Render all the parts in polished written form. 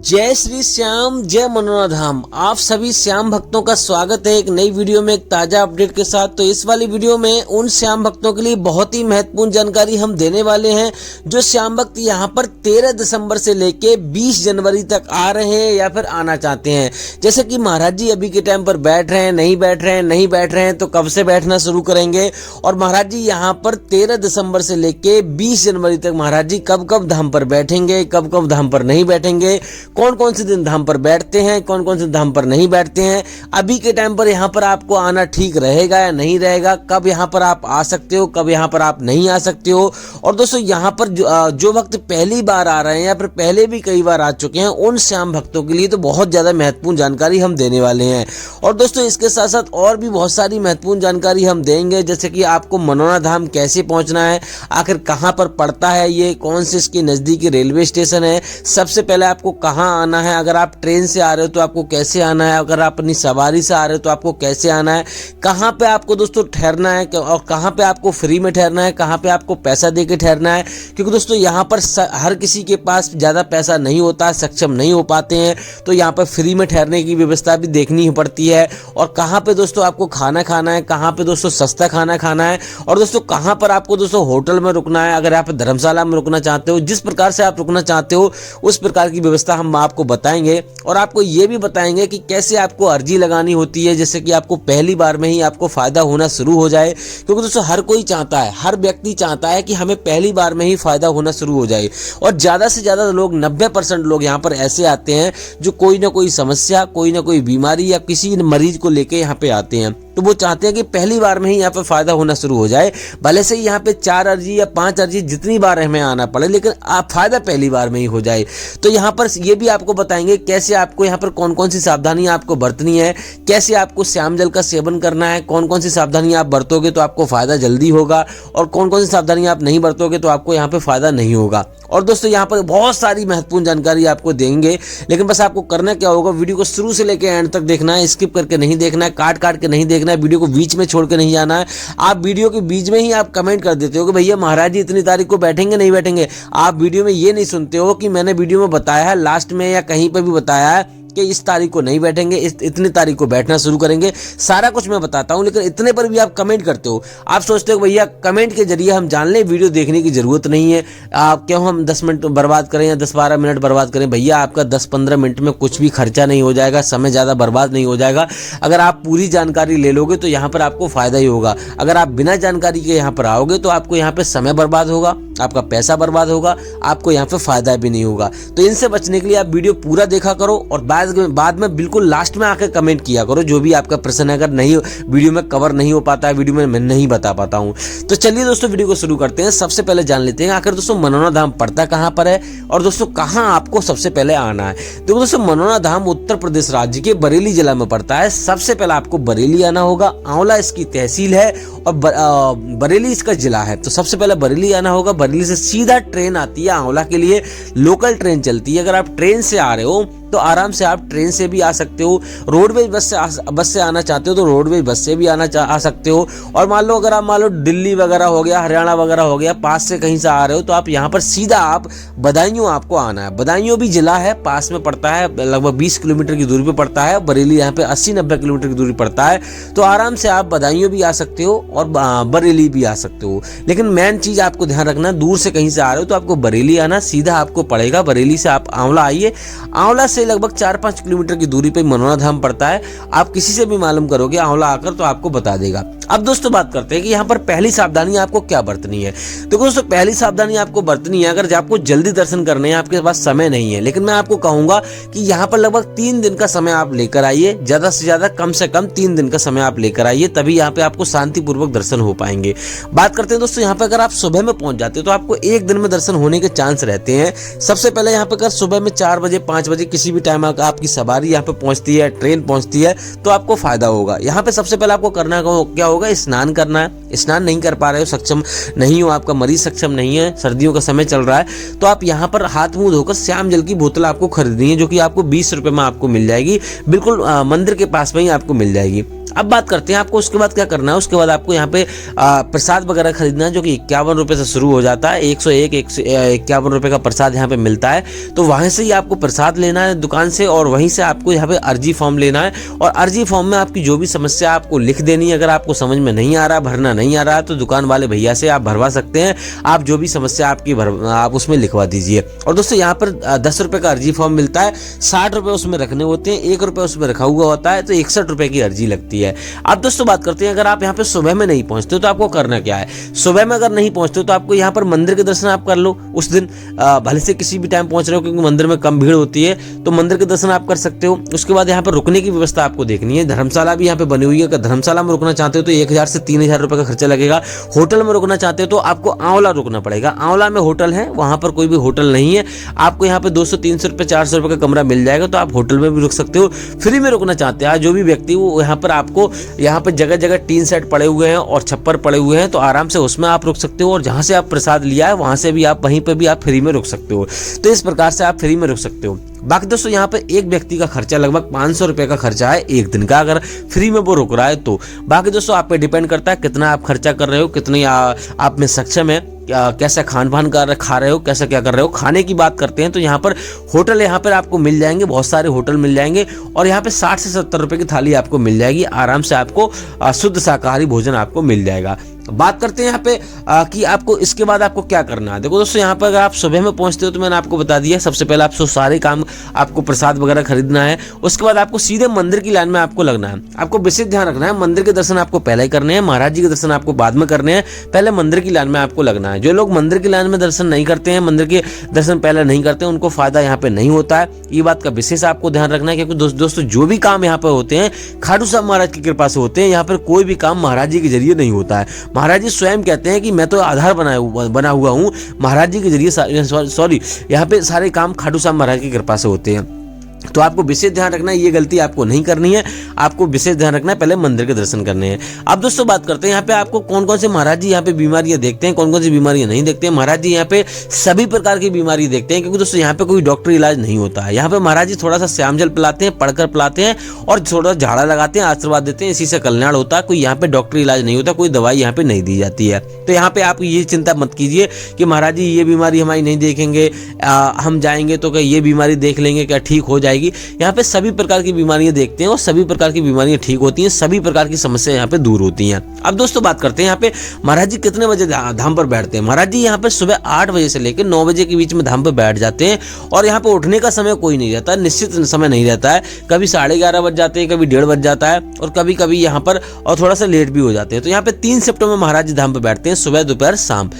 जय श्री श्याम, जय मनोरा धाम। आप सभी श्याम भक्तों का स्वागत है एक नई वीडियो में, एक ताजा अपडेट के साथ। तो इस वाली वीडियो में उन श्याम भक्तों के लिए बहुत ही महत्वपूर्ण जानकारी हम देने वाले हैं जो श्याम भक्त यहाँ पर 13 दिसंबर से लेके 20 जनवरी तक आ रहे हैं या फिर आना चाहते हैं। जैसे कि महाराज जी अभी के टाइम पर बैठ रहे हैं, नहीं बैठ रहे हैं, नहीं बैठ रहे हैं, तो कब से बैठना शुरू करेंगे। और महाराज जी यहाँ पर 13 दिसंबर से लेके 20 जनवरी तक महाराज जी कब कब धाम पर बैठेंगे, कब कब धाम पर नहीं बैठेंगे, कौन कौन से दिन धाम पर बैठते हैं, कौन कौन से धाम पर नहीं बैठते हैं। अभी के टाइम पर यहाँ पर आपको आना ठीक रहेगा या नहीं रहेगा, कब यहाँ पर आप आ सकते हो, कब यहाँ पर आप नहीं आ सकते हो। और दोस्तों यहाँ पर जो भक्त पहली बार आ रहे हैं या फिर पहले भी कई बार आ चुके हैं, उन श्याम भक्तों के लिए तो बहुत ज़्यादा महत्वपूर्ण जानकारी हम देने वाले हैं। और दोस्तों इसके साथ साथ और भी बहुत सारी महत्वपूर्ण जानकारी हम देंगे, जैसे कि आपको मनोरा धाम कैसे पहुँचना है, आखिर कहाँ पर पड़ता है ये, कौन से इसके नज़दीकी रेलवे स्टेशन है, सबसे पहले आपको कहाँ आना है, अगर आप ट्रेन से आ रहे हो तो आपको कैसे आना है, अगर आप अपनी सवारी से आ रहे हो तो आपको कैसे आना है, कहाँ पे आपको दोस्तों ठहरना है और कहाँ पे आपको फ्री में ठहरना है, कहाँ पे आपको पैसा दे के ठहरना है। क्योंकि दोस्तों यहाँ पर हर किसी के पास ज़्यादा पैसा नहीं होता, सक्षम नहीं हो पाते हैं, तो यहाँ पर फ्री में ठहरने की व्यवस्था भी देखनी ही पड़ती है। और कहाँ पे दोस्तों आपको खाना खाना है, कहाँ पे दोस्तों सस्ता खाना खाना है, और दोस्तों कहाँ पर आपको दोस्तों होटल में रुकना है, अगर आप धर्मशाला में रुकना चाहते हो, जिस प्रकार से आप रुकना चाहते हो उस प्रकार की व्यवस्था हम आपको बताएंगे। और आपको ये भी बताएंगे कि कैसे आपको अर्जी लगानी होती है, जैसे कि आपको पहली बार में ही आपको फायदा होना शुरू हो जाए। क्योंकि दोस्तों हर कोई चाहता है, हर व्यक्ति चाहता है कि हमें पहली बार में ही फायदा होना शुरू हो जाए। और ज़्यादा से ज़्यादा लोग 90% लोग यहाँ पर ऐसे आते हैं जो कोई ना कोई समस्या, कोई ना कोई बीमारी या किसी मरीज को लेके यहाँ पे आते हैं, तो वो चाहते हैं कि पहली बार में ही यहाँ पे फायदा होना शुरू हो जाए। भले से यहाँ पे 4 अर्जी या 5 अर्जी जितनी बार हमें आना पड़े, लेकिन आप फायदा पहली बार में ही हो जाए। तो यहाँ पर ये भी आपको बताएंगे कैसे आपको यहाँ पर कौन कौन सी सावधानियाँ आपको बरतनी है, कैसे आपको श्याम जल का सेवन करना है, कौन कौन सी सावधानियाँ आप बरतोगे तो आपको फायदा जल्दी होगा, और कौन कौन सी सावधानियाँ आप नहीं बरतोगे तो आपको यहाँ पे फायदा नहीं होगा। और दोस्तों यहाँ पर बहुत सारी महत्वपूर्ण जानकारी आपको देंगे, लेकिन बस आपको करना क्या होगा, वीडियो को शुरू से लेकर एंड तक देखना है, स्किप करके नहीं देखना है, काट काट के नहीं देखना है, वीडियो को बीच में छोड़ के नहीं जाना है। आप वीडियो के बीच में ही आप कमेंट कर देते हो कि भैया महाराज जी इतनी तारीख को बैठेंगे नहीं बैठेंगे। आप वीडियो में ये नहीं सुनते हो कि मैंने वीडियो में बताया है, लास्ट में या कहीं पर भी बताया है कि इस तारीख को नहीं बैठेंगे, इतनी तारीख को बैठना शुरू करेंगे। सारा कुछ मैं बताता हूं, लेकिन इतने पर भी आप कमेंट करते हो। आप सोचते हो भैया कमेंट के जरिए हम जान लें, वीडियो देखने की जरूरत नहीं है, आप क्यों हम 10 मिनट बर्बाद करें या 10-12 मिनट बर्बाद करें। भैया आपका 10-15 मिनट में कुछ भी खर्चा नहीं हो जाएगा, समय ज़्यादा बर्बाद नहीं हो जाएगा। अगर आप पूरी जानकारी ले लोगे तो यहाँ पर आपको फायदा ही होगा। अगर आप बिना जानकारी के यहाँ पर आओगे तो आपको यहाँ पे समय बर्बाद होगा, आपका पैसा बर्बाद होगा, आपको यहाँ पे फायदा भी नहीं होगा। तो इनसे बचने के लिए आप वीडियो पूरा देखा करो और बाद में बिल्कुल लास्ट में आकर कमेंट किया करो जो भी आपका प्रश्न है। अगर नहीं वीडियो में कवर नहीं हो पाता है, वीडियो में मैं नहीं बता पाता हूँ। तो चलिए दोस्तों वीडियो को शुरू करते हैं। सबसे पहले जान लेते हैं आखिर दोस्तों मनोरा धाम पड़ता कहाँ पर है और दोस्तों कहाँ आपको सबसे पहले आना है। तो दोस्तों मनोरा धाम उत्तर प्रदेश राज्य के बरेली जिला में पड़ता है। सबसे पहले आपको बरेली आना होगा। आंवला इसकी तहसील है और बरेली इसका जिला है। तो सबसे पहले बरेली आना होगा। बरेली से सीधा ट्रेन आती है आंवला के लिए, लोकल ट्रेन चलती है। अगर आप ट्रेन से आ रहे हो तो आराम से आप ट्रेन से भी आ सकते हो, रोडवेज बस से आना चाहते हो तो रोडवेज बस से भी आ सकते हो। और मान लो अगर आप दिल्ली वगैरह हो गया, हरियाणा वगैरह हो गया, पास से कहीं से आ रहे हो तो आप यहाँ पर सीधा आप बदायूं आपको आना है। बदायूं भी जिला है, पास में पड़ता है, लगभग 20 किलोमीटर की दूरी पे पड़ता है। बरेली यहाँ पे 80-90 किलोमीटर की दूरी पड़ता है। तो आराम से आप बदायूं भी आ सकते हो और बरेली भी आ सकते हो। लेकिन मेन चीज आपको ध्यान रखना, दूर से कहीं से आ रहे हो तो आपको बरेली आना सीधा आपको पड़ेगा। बरेली से आप आंवला आइए। आंवला से लगभग 4-5 किलोमीटर की दूरी पे मनोरा धाम पड़ता है। आप किसी से भी मालूम करोगे आंवला आकर तो आपको बता देगा। अब दोस्तों बात करते हैं कि यहाँ पर पहली सावधानी आपको क्या बरतनी है। तो दोस्तों पहली सावधानी आपको बरतनी है, अगर आपको जल्दी दर्शन करने हैं, आपके पास समय नहीं है, लेकिन मैं आपको कहूंगा कि यहाँ पर लगभग 3 दिन का समय आप लेकर आइए। ज्यादा से ज्यादा कम से कम 3 दिन का समय आप लेकर आइए, तभी यहाँ पे आपको शांतिपूर्वक दर्शन हो पाएंगे। बात करते हैं दोस्तों यहाँ पे अगर आप सुबह में पहुंच जाते हो तो आपको 1 दिन में दर्शन होने के चांस रहते हैं। सबसे पहले यहाँ पे अगर सुबह में 4 बजे 5 बजे किसी भी टाइम आपकी सवारी यहाँ पे पहुंचती है, ट्रेन पहुंचती है, तो आपको फायदा होगा। यहाँ पे सबसे पहले आपको करना क्या होगा, स्नान करना है। स्नान नहीं कर पा रहे हो, सक्षम नहीं हो, आपका मरीज सक्षम नहीं है, सर्दियों का समय चल रहा है, तो आप यहाँ पर हाथ मुंह धोकर श्याम जल की बोतल आपको खरीदनी है, जो कि आपको 20 रुपए में आपको मिल जाएगी, बिल्कुल मंदिर के पास में ही आपको मिल जाएगी। अब बात करते हैं आपको उसके बाद क्या करना है। उसके बाद आपको यहाँ पे प्रसाद वगैरह खरीदना है, जो कि 51 रुपए से शुरू हो जाता है। 151 रुपए का प्रसाद यहाँ पे मिलता है, तो वहां से ही आपको प्रसाद लेना है दुकान से, और वहीं से आपको यहाँ पे अर्जी फॉर्म लेना है, और अर्जी फॉर्म में आपकी जो भी समस्या आपको लिख देनी है। अगर आपको समझ में नहीं आ रहा, भरना नहीं आ रहा, तो दुकान वाले भैया से आप भरवा सकते हैं। आप जो भी समस्या आपकी आप उसमें लिखवा दीजिए। और दोस्तों यहाँ पर 10 रुपए का अर्जी फॉर्म मिलता है, 60 रुपए उसमें रखने होते हैं, 1 रुपए उसमें रखा हुआ होता है, तो 61 रुपए की अर्जी लगती है। अब दोस्तों बात करते हैं, अगर आप यहाँ पे सुबह में नहीं पहुंचते हो तो आपको करना क्या है। सुबह में अगर नहीं पहुंचते हो तो आपको यहाँ पर मंदिर के दर्शन आप कर लो उस दिन, भले से किसी भी टाइम पहुंच रहे हो, क्योंकि मंदिर में कम भीड़ होती है, तो मंदिर के दर्शन आप कर सकते हो। उसके बाद यहाँ पर रुकने की व्यवस्था आपको देखनी है। धर्मशाला भी यहाँ पे बनी हुई है। अगर धर्मशाला में रुकना चाहते हो तो 1000 से 3000 रुपए का खर्चा लगेगा। होटल में रुकना चाहते हो तो आपको आंवला रुकना पड़ेगा। आंवला में होटल है, वहां पर कोई भी होटल नहीं है। आपको यहाँ पे 200-300 रुपए 400 रुपए का कमरा मिल जाएगा, तो आप होटल में भी रुक सकते हो। फ्री में रुकना चाहते हैं जो भी व्यक्ति, वो यहाँ पर आपको यहाँ पर जगह जगह टीन सेट पड़े हुए हैं और छप्पर पड़े हुए हैं, तो आराम से उसमें आप रुक सकते हो। और जहां से आप प्रसाद लिया है वहां से भी आप वहीं पे भी आप फ्री में रुक सकते हो। तो इस प्रकार से आप फ्री में रुक सकते हो। बाकी दोस्तों यहाँ पे एक व्यक्ति का खर्चा लगभग 500 रुपए का खर्चा है एक दिन का, अगर फ्री में वो रुक रहा है तो। बाकी दोस्तों आप पे डिपेंड करता है कितना आप खर्चा कर रहे हो, कितनी आप में सक्षम है, कैसा खान पान खा रहे हो, कैसा क्या कर रहे हो। खाने की बात करते हैं तो यहाँ पर होटल यहाँ पर आपको मिल जाएंगे, बहुत सारे होटल मिल जाएंगे, और यहाँ पे 60 से 70 रुपए की थाली आपको मिल जाएगी। आराम से आपको शुद्ध शाकाहारी भोजन आपको मिल जाएगा। बात करते हैं यहाँ पे कि आपको इसके बाद आपको क्या करना है। देखो दोस्तों यहाँ पर अगर आप सुबह में पहुंचते हो तो मैंने आपको बता दिया, सबसे पहले आपको सारे काम, आपको प्रसाद वगैरह खरीदना है। उसके बाद आपको सीधे मंदिर की लाइन में आपको लगना है। आपको विशेष ध्यान रखना है, मंदिर के दर्शन आपको पहले ही करने हैं, महाराज जी के दर्शन आपको बाद में करने हैं, पहले मंदिर की लाइन में आपको लगना है। जो लोग मंदिर की लाइन में दर्शन नहीं करते हैं, मंदिर के दर्शन पहले नहीं करते हैं, उनको फायदा यहाँ पे नहीं होता है। ये बात का विशेष आपको ध्यान रखना है, क्योंकि दोस्तों जो भी काम यहाँ पे होते हैं खाटू श्याम महाराज की कृपा से होते हैं। यहाँ पर कोई भी काम महाराज जी के जरिए नहीं होता है। महाराज जी स्वयं कहते हैं कि मैं तो आधार बना हुआ हूँ, महाराज जी के जरिए यहाँ पे सारे काम खाटू श्याम महाराज की कृपा से होते हैं। तो आपको विशेष ध्यान रखना है, ये गलती आपको नहीं करनी है। आपको विशेष ध्यान रखना है, पहले मंदिर के दर्शन करने हैं। अब दोस्तों बात करते हैं यहाँ पे आपको कौन कौन से महाराज जी यहाँ पे बीमारियां देखते हैं, कौन कौन सी बीमारियां नहीं देखते हैं। महाराज जी यहाँ पे सभी प्रकार की बीमारी देखते हैं, क्योंकि दोस्तों यहाँ पे कोई डॉक्टरी इलाज नहीं होता है। यहाँ पे महाराज जी थोड़ा सा श्याम जल पिलाते हैं, पढ़कर पिलाते हैं, और थोड़ा झाड़ा लगाते हैं, आशीर्वाद देते हैं, इसी से कल्याण होता है। कोई यहाँ पे डॉक्टरी इलाज नहीं होता, कोई दवाई यहाँ पे नहीं दी जाती है। तो यहाँ पे आप ये चिंता मत कीजिए कि महाराज जी ये बीमारी हमारी नहीं देखेंगे, हम जाएंगे तो क्या ये बीमारी देख लेंगे, क्या ठीक हो जाएगी। यहाँ पे सभी प्रकार की बीमारियां देखते हैं, और सभी प्रकार की बीमारियां ठीक होती हैं, सभी प्रकार की समस्याएं यहाँ पे दूर होती हैं। अब दोस्तों बात करते हैं यहाँ पे महाराज जी कितने बजे धाम पर बैठते हैं। महाराज जी यहाँ पे सुबह 8 बजे से लेकर 9 बजे के बीच में धाम पर बैठ जाते हैं, और यहाँ पे उठने का समय कोई नहीं रहता, निश्चित समय नहीं रहता है। कभी 11:30 बज जाते हैं, कभी 1:30 बज जाता है, और कभी कभी यहाँ पर और थोड़ा सा लेट भी हो जाते हैं। तो यहाँ पे 3 शिफ्टों में महाराज जी धाम पर बैठते हैं, सुबह दोपहर शाम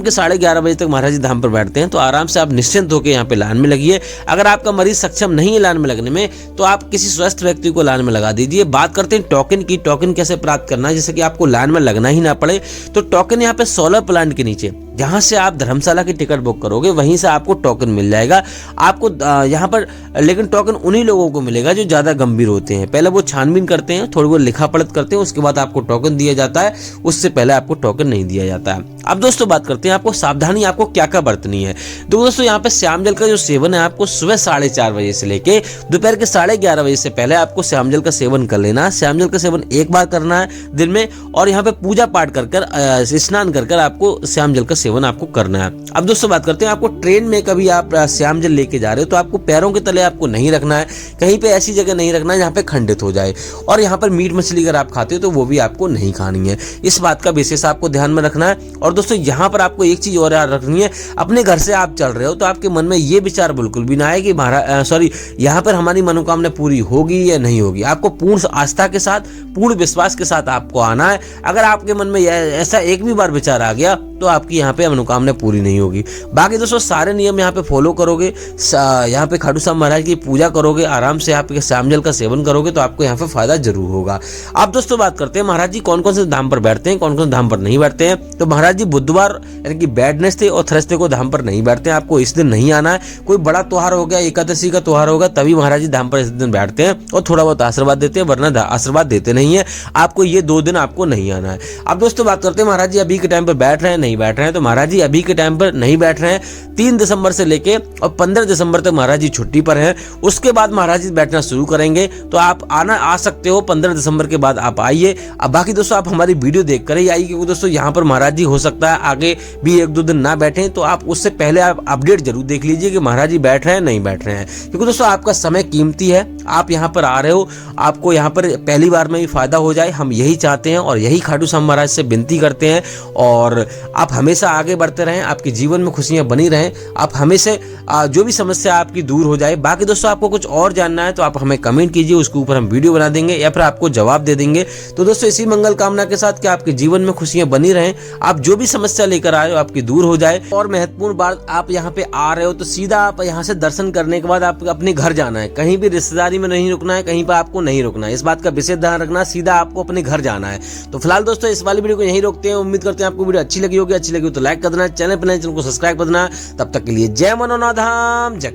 के 11:30 बजे तक महाराज जी धाम पर बैठते हैं। तो आराम से आप निश्चिंत होकर यहाँ पे लाइन में लगिए। अगर आपका मरीज सक्षम नहीं है लाइन में लगने में, तो आप किसी स्वस्थ व्यक्ति को लाइन में लगा दीजिए। बात करते हैं टोकन की। टोकन कैसे प्राप्त करना है, जैसे कि आपको लाइन में लगना ही ना पड़े, तो टोकन यहाँ पे सोलर प्लांट के नीचे, जहां से आप धर्मशाला की टिकट बुक करोगे, वहीं से आपको टोकन मिल जाएगा। आपको यहाँ पर लेकिन टोकन उन्हीं लोगों को मिलेगा जो ज्यादा गंभीर होते हैं। पहले वो छानबीन करते हैं, थोड़ी बहुत लिखा पढ़त करते हैं, उसके बाद आपको टोकन दिया जाता है। उससे पहले आपको टोकन नहीं दिया जाता है। अब दोस्तों बात करते हैं आपको सावधानी आपको क्या क्या बरतनी है। तो दोस्तों यहाँ पे श्याम जल का जो सेवन है, आपको सुबह 4:30 बजे से लेके दोपहर के 11:30 बजे से पहले आपको श्याम जल का सेवन कर लेना है। श्याम जल का सेवन एक बार करना है दिन में, और यहाँ पे पूजा पाठ कर स्नान कर आपको श्याम जल का सेवन आपको करना है। अब दोस्तों बात करते हैं, आपको ट्रेन में कभी आप श्याम जल लेके जा रहे हो तो आपको पैरों के तले आपको नहीं रखना है, कहीं पे ऐसी जगह नहीं रखना है जहाँ पे खंडित हो जाए। और यहाँ पर मीट मछली अगर आप खाते हो तो वो भी आपको नहीं खानी है। इस बात का विशेष आपको ध्यान में रखना है। और दोस्तों यहाँ पर आपको एक चीज और याद रखनी है, अपने घर से आप चल रहे हो तो आपके मन में ये विचार बिल्कुल भी ना आए कि यहाँ पर हमारी मनोकामना पूरी होगी या नहीं होगी। आपको पूर्ण आस्था के साथ, पूर्ण विश्वास के साथ आपको आना है। अगर आपके मन में ऐसा एक भी बार विचार आ गया तो आपकी यहाँ पे मनोकामना पूरी नहीं होगी। बाकी दोस्तों सारे नियम यहाँ पे फॉलो करोगे, यहाँ पे खाटू श्याम महाराज की पूजा करोगे, आराम से आप श्याम जल का सेवन करोगे तो आपको यहाँ पे फायदा जरूर होगा। अब दोस्तों बात करते हैं महाराज जी कौन कौन से धाम पर बैठते हैं, कौन कौन से धाम पर नहीं बैठते हैं। तो महाराज जी बुधवार यानी कि वेडनेसडे और थर्सडे को धाम पर नहीं बैठते हैं, आपको इस दिन नहीं आना है। कोई बड़ा त्योहार हो गया, एकादशी का त्योहार होगा, तभी महाराज जी धाम पर इस दिन बैठते हैं और थोड़ा बहुत आशीर्वाद देते हैं, वरना आशीर्वाद देते नहीं है। आपको ये 2 दिन आपको नहीं आना है। अब दोस्तों बात करते हैं महाराज जी अभी के टाइम पर बैठ रहे हैं नहीं बैठ रहे हैं। तो महाराज जी अभी के टाइम पर नहीं बैठ रहे हैं। 3 दिसंबर से लेके और 15 दिसंबर तक महाराज जी छुट्टी पर हैं। उसके बाद महाराज जी बैठना शुरू करेंगे, तो आप आ सकते हो 15 दिसंबर के बाद आप आइए। अब बाकी दोस्तों आप हमारी वीडियो देख कर ही आइए, क्योंकि दोस्तों यहाँ पर महाराज जी हो सकता है आगे भी 1-2 दिन ना बैठे, तो आप उससे पहले आप अपडेट जरूर देख लीजिए कि महाराज जी बैठ रहे हैं नहीं बैठ रहे हैं। क्योंकि दोस्तों आपका समय कीमती है, आप यहाँ पर आ रहे हो, आपको यहाँ पर पहली बार में ही फायदा हो जाए, हम यही चाहते हैं और यही खाटू श्याम महाराज से विनती करते हैं। और आप हमेशा आगे बढ़ते रहें, आपके जीवन में खुशियां बनी रहें, आप हमेशा जो भी समस्या आपकी दूर हो जाए। बाकी दोस्तों आपको कुछ और जानना है तो आप हमें कमेंट कीजिए, उसके ऊपर हम वीडियो बना देंगे या फिर आपको जवाब दे देंगे। तो दोस्तों इसी मंगल कामना के साथ कि आपके जीवन में खुशियां बनी रहें, आप जो भी समस्या लेकर आए हो आपकी दूर हो जाए। और महत्वपूर्ण बात, आप यहाँ पे आ रहे हो तो सीधा आप यहाँ से दर्शन करने के बाद आप अपने घर जाना है, कहीं भी रिश्तेदारी में नहीं रुकना है, कहीं पर आपको नहीं रुकना है। इस बात का विशेष ध्यान रखना, सीधा आपको अपने घर जाना है। तो फिलहाल दोस्तों इस वाली वीडियो को यहीं रोकते हैं। उम्मीद करते हैं आपको वीडियो अच्छी लगी होगी। अच्छी लगी तो लाइक कर देना, चैनल पर नए चैनल को सब्सक्राइब कर देना। तब तक के लिए जय मनोनाथ धाम, जय